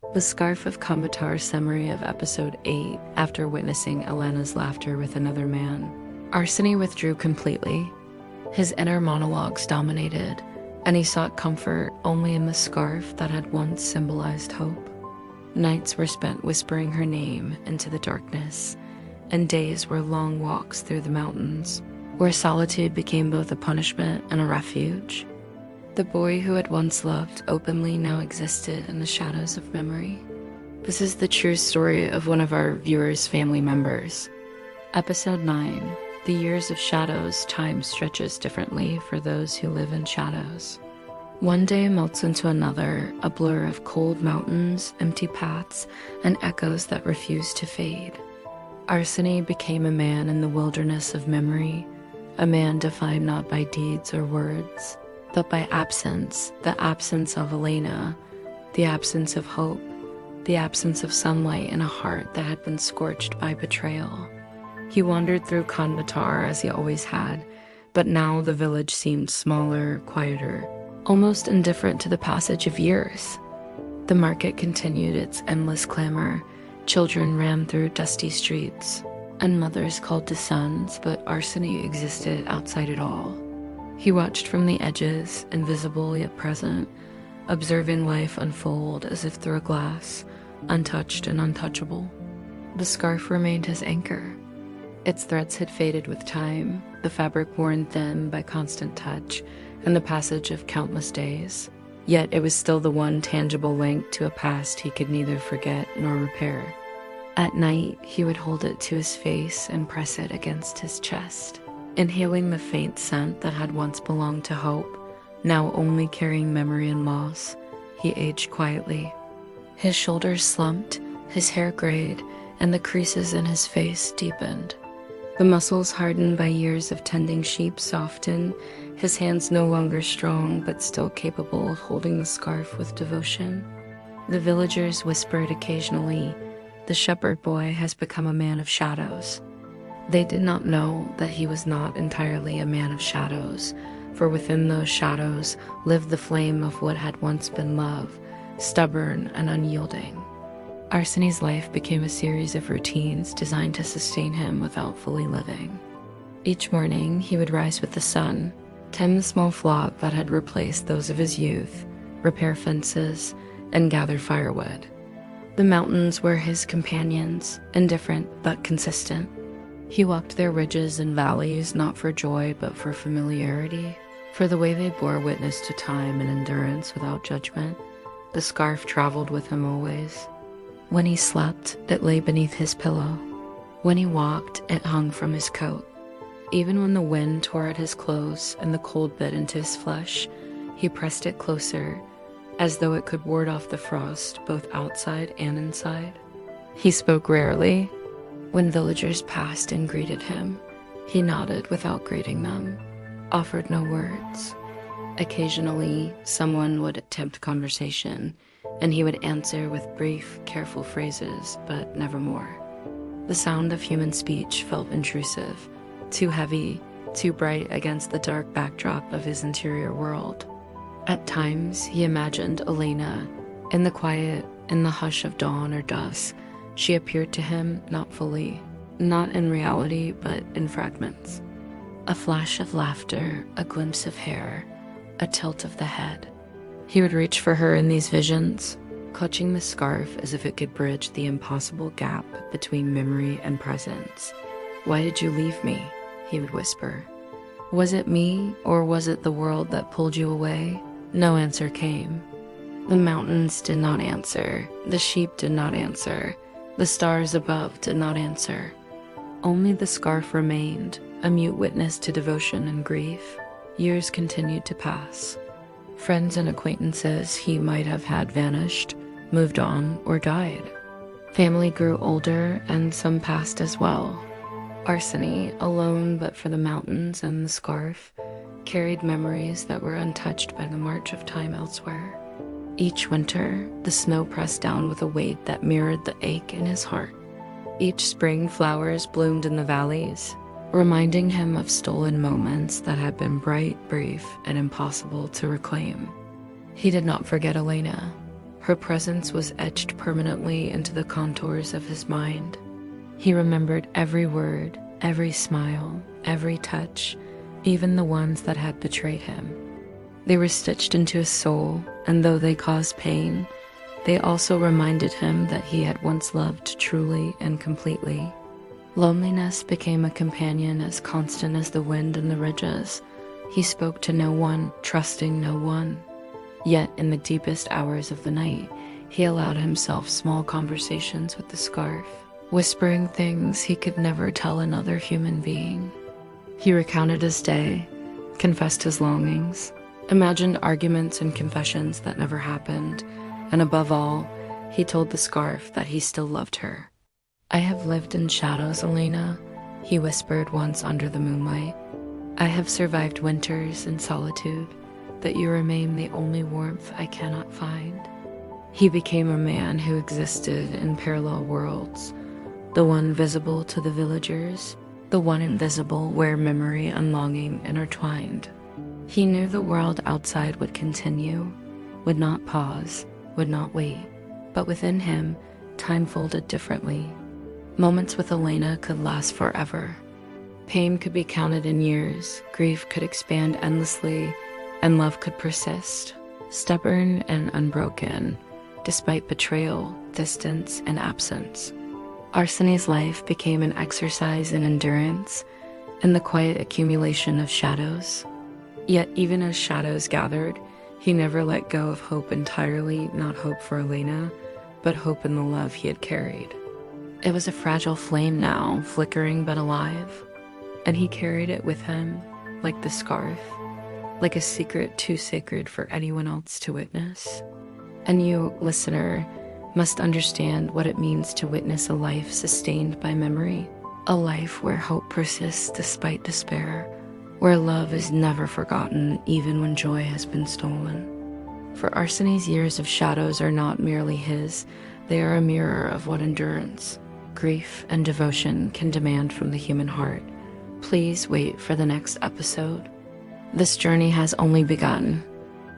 The scarf of Kunbatar's summary of episode 8 after witnessing Elena's laughter with another man. Arseny withdrew completely. His inner monologues dominated, and he sought comfort only in the scarf that had once symbolized hope. Nights were spent whispering her name into the darkness, and days were long walks through the mountains, where solitude became both a punishment and a refuge. The boy who had once loved openly now existed in the shadows of memory. This is the true story of one of our viewers' family members. Episode 9. The years of shadows. Time stretches differently for those who live in shadows. One day melts into another, a blur of cold mountains, empty paths, and echoes that refuse to fade. Arseny became a man in the wilderness of memory, a man defined not by deeds or words, but by absence, the absence of Elena, the absence of hope, the absence of sunlight in a heart that had been scorched by betrayal. He wandered through Kunbatar as he always had, but now the village seemed smaller, quieter, almost indifferent to the passage of years. The market continued its endless clamor, children ran through dusty streets, and mothers called to sons, but Arseny existed outside it all. He watched from the edges, invisible yet present, observing life unfold as if through a glass, untouched and untouchable. The scarf remained his anchor. Its threads had faded with time, the fabric worn thin by constant touch and the passage of countless days. Yet it was still the one tangible link to a past he could neither forget nor repair. At night, he would hold it to his face and press it against his chest, inhaling the faint scent that had once belonged to hope, now only carrying memory and loss. He aged quietly. His shoulders slumped, his hair grayed, and the creases in his face deepened. The muscles hardened by years of tending sheep softened, his hands no longer strong but still capable of holding the scarf with devotion. The villagers whispered occasionally, "The shepherd boy has become a man of shadows." They did not know that he was not entirely a man of shadows, for within those shadows lived the flame of what had once been love, stubborn and unyielding. Arseny's life became a series of routines designed to sustain him without fully living. Each morning, he would rise with the sun, tend the small flock that had replaced those of his youth, repair fences, and gather firewood. The mountains were his companions, indifferent but consistent. He walked their ridges and valleys not for joy but for familiarity, for the way they bore witness to time and endurance without judgment. The scarf traveled with him always. When he slept, it lay beneath his pillow. When he walked, it hung from his coat. Even when the wind tore at his clothes and the cold bit into his flesh, he pressed it closer, as though it could ward off the frost both outside and inside. He spoke rarely. When villagers passed and greeted him, he nodded without greeting them, offered no words. Occasionally, someone would attempt conversation, and he would answer with brief, careful phrases, but never more. The sound of human speech felt intrusive, too heavy, too bright against the dark backdrop of his interior world. At times, he imagined Elena, in the quiet, in the hush of dawn or dusk. She appeared to him not fully, not in reality, but in fragments. A flash of laughter, a glimpse of hair, a tilt of the head. He would reach for her in these visions, clutching the scarf as if it could bridge the impossible gap between memory and presence. "Why did you leave me?" he would whisper. "Was it me, or was it the world that pulled you away?" No answer came. The mountains did not answer. The sheep did not answer. The stars above did not answer. Only the scarf remained, a mute witness to devotion and grief. Years continued to pass. Friends and acquaintances he might have had vanished, moved on, or died. Family grew older, and some passed as well. Arseny, alone but for the mountains and the scarf, carried memories that were untouched by the march of time elsewhere. Each winter, the snow pressed down with a weight that mirrored the ache in his heart. Each spring, flowers bloomed in the valleys, reminding him of stolen moments that had been bright, brief, and impossible to reclaim. He did not forget Elena. Her presence was etched permanently into the contours of his mind. He remembered every word, every smile, every touch, even the ones that had betrayed him. They were stitched into his soul, and though they caused pain, they also reminded him that he had once loved truly and completely. Loneliness became a companion as constant as the wind and the ridges. He spoke to no one, trusting no one. Yet in the deepest hours of the night, he allowed himself small conversations with the scarf, whispering things he could never tell another human being. He recounted his day, confessed his longings, imagined arguments and confessions that never happened, and above all, he told the scarf that he still loved her. "I have lived in shadows, Elena," he whispered once under the moonlight. "I have survived winters in solitude, but you remain the only warmth I cannot find." He became a man who existed in parallel worlds, the one visible to the villagers, the one invisible where memory and longing intertwined. He knew the world outside would continue, would not pause, would not wait, but within him, time folded differently. Moments with Elena could last forever. Pain could be counted in years, grief could expand endlessly, and love could persist, stubborn and unbroken, despite betrayal, distance, and absence. Arseny's life became an exercise in endurance and the quiet accumulation of shadows. Yet even as shadows gathered, he never let go of hope entirely, not hope for Elena, but hope in the love he had carried. It was a fragile flame now, flickering but alive, and he carried it with him, like the scarf, like a secret too sacred for anyone else to witness. And you, listener, must understand what it means to witness a life sustained by memory, a life where hope persists despite despair, where love is never forgotten even when joy has been stolen. For Arseny's years of shadows are not merely his, they are a mirror of what endurance, grief, and devotion can demand from the human heart. Please wait for the next episode. This journey has only begun,